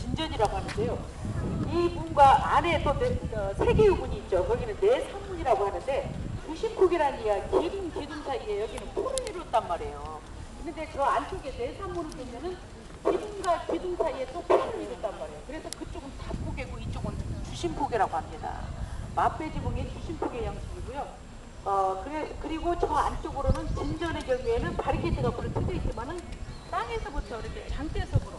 진전이라고 하는데요. 이 문과 안에 또 세 개의 문이 있죠. 거기는 내산문이라고 하는데 주심폭이라는 이야기, 기둥 사이에 여기는 포를 이뤘단 말이에요. 근데 저 안쪽에 내산문을 보면은 기둥과 기둥 사이에 또 포를 이뤘단 말이에요. 그래서 그쪽은 답폭이고 이쪽은 주심폭이라고 합니다. 마빼지붕의 주심폭의 양식이고요. 그리고 저 안쪽으로는 진전의 경우에는 바리케이트가 불을 트여 있지만은 땅에서부터 이렇게 장대석으로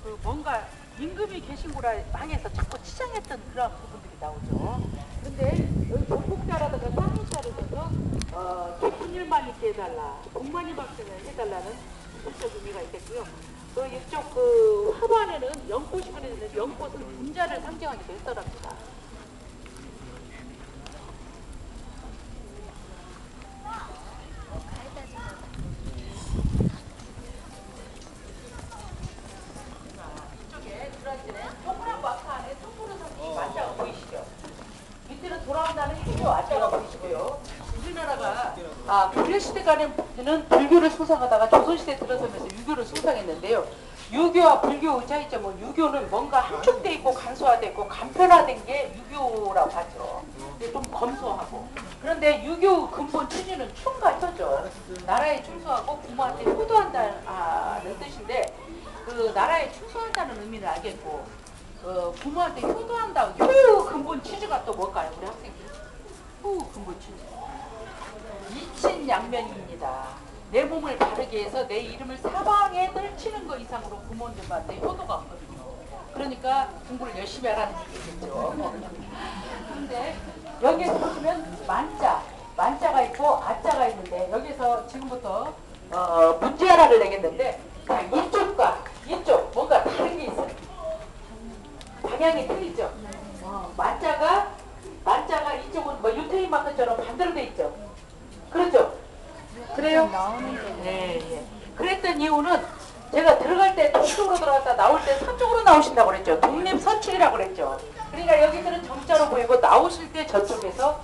그 뭔가 임금이 계신 곳을 향해서 자꾸 치장했던 그런 부분들이 나오죠. 그런데 여기 복복자라든가 쌍문자를 써서 깊은 일만 있게 해달라, 복만이 박생을 해달라는 실적 의미가 있겠고요. 또 이쪽 그 화반에는 연꽃이 그려지는데 연꽃은 분자를 상징하기도 했더랍니다. 돌아온다는 해교 아자가 보이시고요. 우리나라가 고려시대까지는 불교를 숭상하다가 조선시대 들어서면서 유교를 숭상했는데요. 유교와 불교의 차이점은 유교는 뭔가 함축돼 있고 간소화돼 있고 간편화된 게 유교라고 하죠. 근데 좀 검소하고. 그런데 유교 근본 취지는 충가처죠. 나라에 충성하고 부모한테 효도한다는 뜻인데 그 나라에 충성한다는 의미는 알겠고 부모한테 효도한다. 효의 근본 취지가 또 뭘까요? 우리 학생들. 효의 근본 취지. 이친양면입니다. 내 몸을 바르게 해서 내 이름을 사방에 떨치는 것 이상으로 부모님한테 효도가 없거든요. 그러니까 공부를 열심히 하라는 얘기겠죠. 그런데 여기에서 보시면 만자가 있고 아자가 있는데 여기서 지금부터 문제 하나를 내겠는데 이쪽과 이쪽 뭔가 다른 게 있어요. 방향이 틀리죠. 만자가 이쪽은 뭐 유태인 마크처럼 반대로 돼 있죠. 그렇죠? 그래요? 네. 그랬던 이유는 제가 들어갈 때 동쪽으로 들어갔다 나올 때 서쪽으로 나오신다고 그랬죠. 독립서출이라고 그랬죠. 그러니까 여기들은 정자로 보이고 나오실 때 저쪽에서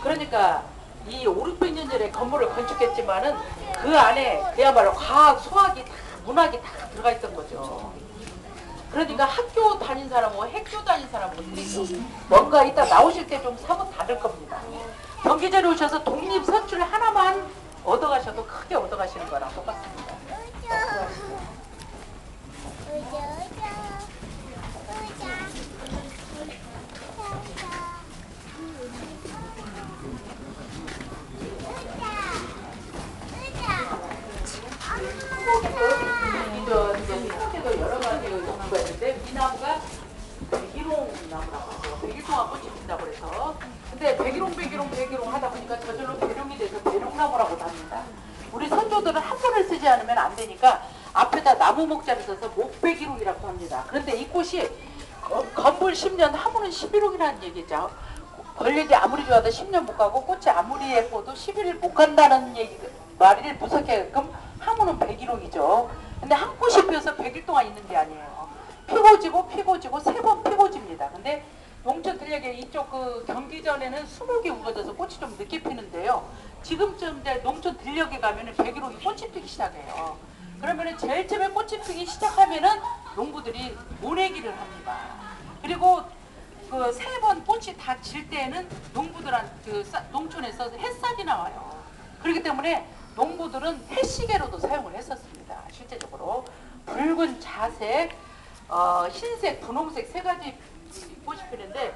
그러니까 이 500년 전에 건물을 건축했지만은 그 안에 그야말로 과학, 수학이 다 문학이 다 들어가 있던 거죠. 그러니까 학교 다닌 사람하고 학교 다닌 사람하고 틀리죠. 뭔가 이따 나오실 때 좀 사뭇 다를 겁니다. 경기자료 오셔서 독립서출 하나만 얻어가셔도 크게 얻어가시는 거랑 똑같습니다. 한국에도 여러 가지 나무가 있는데 이 나무가 백일홍 나무라고 하죠. 백일홍하고 꽃이 핀다고 그래서 근데 백일홍 하다 보니까 저절로 배룡이 돼서 배룡나무라고 합니다. 우리 선조들은 한문을 쓰지 않으면 안 되니까 앞에다 나무 목자를 써서 목백일홍이라고 합니다. 그런데 이 꽃이 건불 10년 하무는 11홍이라는 얘기죠. 권력이 아무리 좋아도 10년 못 가고 꽃이 아무리 예뻐도 11일 못 간다는 말을 무섭게끔 하무는 백일홍이죠. 근데 한 꽃이 피어서 100일 동안 있는 게 아니에요. 피고 지고 3번 피고 집니다. 근데 농촌 들녘에 이쪽 그 경기전에는 20개 우거져서 꽃이 좀 늦게 피는데요. 지금쯤 이제 농촌 들녘에 가면은 100일홍이 꽃이 피기 시작해요. 그러면은 제일 처음에 꽃이 피기 시작하면은 농부들이 모내기를 합니다. 그리고 그 3번 꽃이 다 질 때에는 농부들한 농촌에서 햇살이 나와요. 그렇기 때문에 농부들은 해시계로도 사용을 했었습니다. 실제적으로 붉은 자색, 흰색, 분홍색 3가지 꽃이 피는데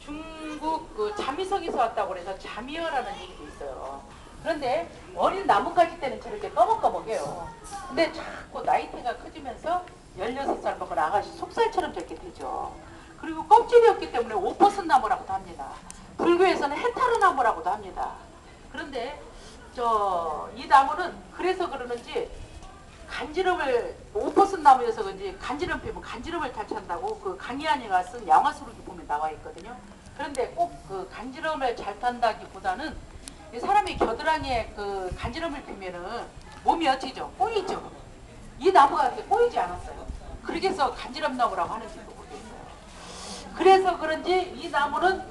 중국 그 자미성에서 왔다고 그래서 자미어라는 얘기도 있어요. 그런데 어린 나뭇가지 때는 저렇게 꺼먹꺼먹해요. 근데 자꾸 나이테가 커지면서 16살 먹은 아가씨 속살처럼 저렇게 되죠. 그리고 껍질이 없기 때문에 오퍼슨 나무라고도 합니다. 불교에서는 해타르 나무라고도 합니다. 그런데 이 나무는 그래서 그러는지 간지럼을 오퍼슨 나무여서 그런지 간지럼 피면 간지럼을 잘 찬다고 그 강희안이가 쓴 양화수록이 보면 나와 있거든요. 그런데 꼭 그 간지럼을 잘 탄다기보다는 사람이 겨드랑이에 그 간지럼을 피면은 몸이 어찌죠? 꼬이죠. 이 나무가 그렇게 꼬이지 않았어요. 그래서 간지럼 나무라고 하는지도 모르겠어요. 그래서 그런지 이 나무는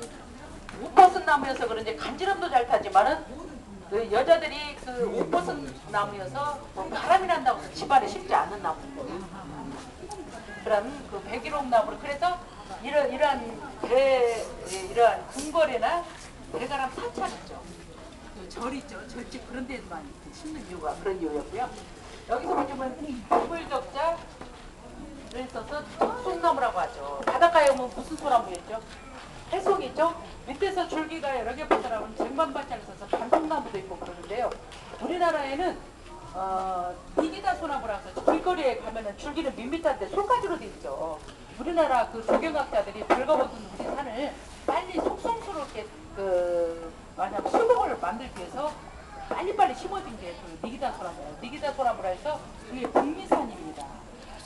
오퍼슨 나무여서 그런지 간지럼도 잘 타지만은 그 여자들이 그 오퍼슨 나무여서 뭐 바람이 난다고 해서 집안에 심지 않는 나무입니다. 그런 그 백일홍나무를 그래서 이러한 궁궐이나 대가람 사찰 있죠. 그 절 있죠. 절집 그런 데만 심는 이유가 그런 이유였고요. 여기서 보시면 백불적자를 써서 쑥나무라고 하죠. 바닷가에 오면 무슨 소나무였죠? 해송이죠. 밑에서 줄기가 여러 개 붙어나오는 쟁반밭자를 써서 반송나무도 있고 그러는데요. 우리나라에는 니기다 소나무라서 길거리에 가면은 줄기는 밋밋한데 솔가지로 돼 있죠. 우리나라 그 조경학자들이 벌거벗은 우리 산을 빨리 속성스럽게 수목을 만들기 위해서 빨리빨리 심어준 게 그 니기다 소나무예요. 니기다 소나무라 해서 그게 북미산입니다.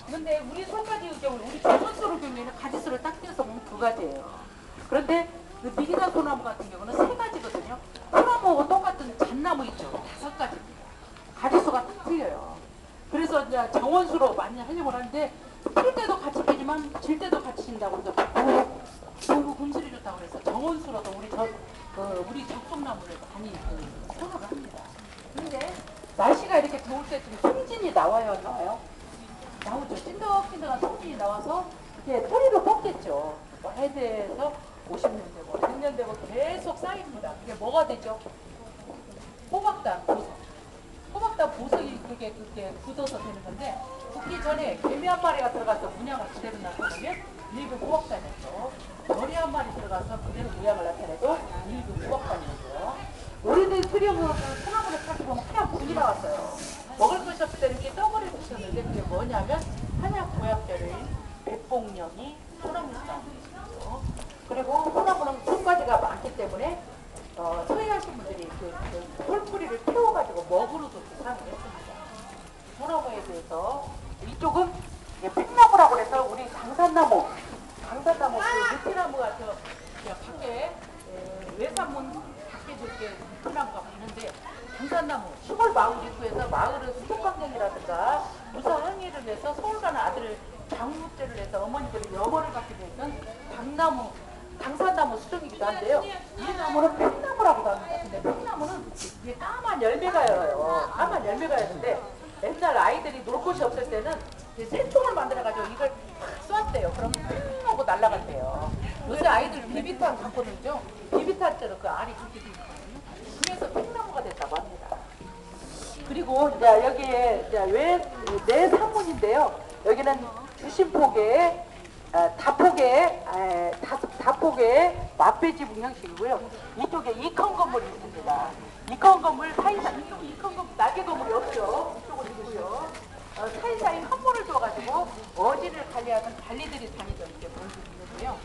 그런데 우리 솔가지의 경우 우리 조선소를 경우에는 가지수를 딱 떼서 보면 두 가지예요. 그런데 그 니기다 소나무 같은 경우는 세 가지거든요. 소나무하고 똑같은 잣나무 있죠. 5가지. 가지수가 딱 틀려요. 그래서 이제 정원수로 많이 하려고 하는데 필 때도 같이 피지만 질 때도 같이 진다고 해서 너무 금슬이 좋다고 그래서 정원수로도 우리 적송나무를 많이 선호를 합니다. 그런데 날씨가 이렇게 더울 때쯤 송진이 나와요, 안 나와요? 나오죠. 찐득찐득한 송진이 나와서 이렇게 뿌리로 뽑겠죠. 해대에서 50년 되고 100년 되고 계속 쌓입니다. 그게 뭐가 되죠? 호박단, 보석. 호박단 보석이 그게 굳어서 되는 건데 굳기 전에 개미 한 마리가 들어가서 문양을 그대로 나타내면 일부 호박단이죠. 머리 한 마리 들어가서 그대로 모양을 나타내도 일부 호박단이죠. 오래된 수령은 소나무를 타고 보면 하얀 분이 나왔어요. 먹을 것이 없을 때 이렇게 떡을 해주셨는데 그게 뭐냐면 한약 보약제를 백봉령이 소나무수나무죠. 그리고 소나무는 손가지가 많기 때문에 서해하신 분들이 그 털뿌리를 태워가지고 먹으로도 사용을 했습니다. 소나무에 대해서 이쪽은 팽나무라고 해서 우리 강산나무 그 느티나무가 밖에 외산문 밖에 저렇게 느티나무가 많은데 강산나무 시골 마을 입구에서 마을의 수족관경이라든가 무사항해를 해서 서울 가는 아들을 장묵제를 해서 어머니들이 염원을 갖게 됐던 강산나무 수종이기도 한데요. 이 나무는 팽나무라고도 합니다. 근데 팽나무는 이게 까만 열매가 열어요. 까만 열매가 열는데 옛날 아이들이 놀 곳이 없을 때는 새총을 만들어가지고 이걸 팍 쐈대요. 그러면 팽 하고 날아간대요. 요새 아이들 비비탄 갖고 놀죠. 비비탄처럼 그 알이 그렇게 돼 있거든요. 그래서 팽나무가 됐다고 합니다. 그리고 이제 여기에 이제 내 산문인데요. 여기는 주심포계 다포계 맛배지붕 형식이고요. 이쪽에 이컨 건물이 있습니다. 이컨 건물 사이사이 이컨 건물 날개 건물이 없죠. 이쪽은 있고요. 사이사이 한문을 둬가지고 어지를 관리하는 관리들이 다니던 이렇게 보여주고 있는데요.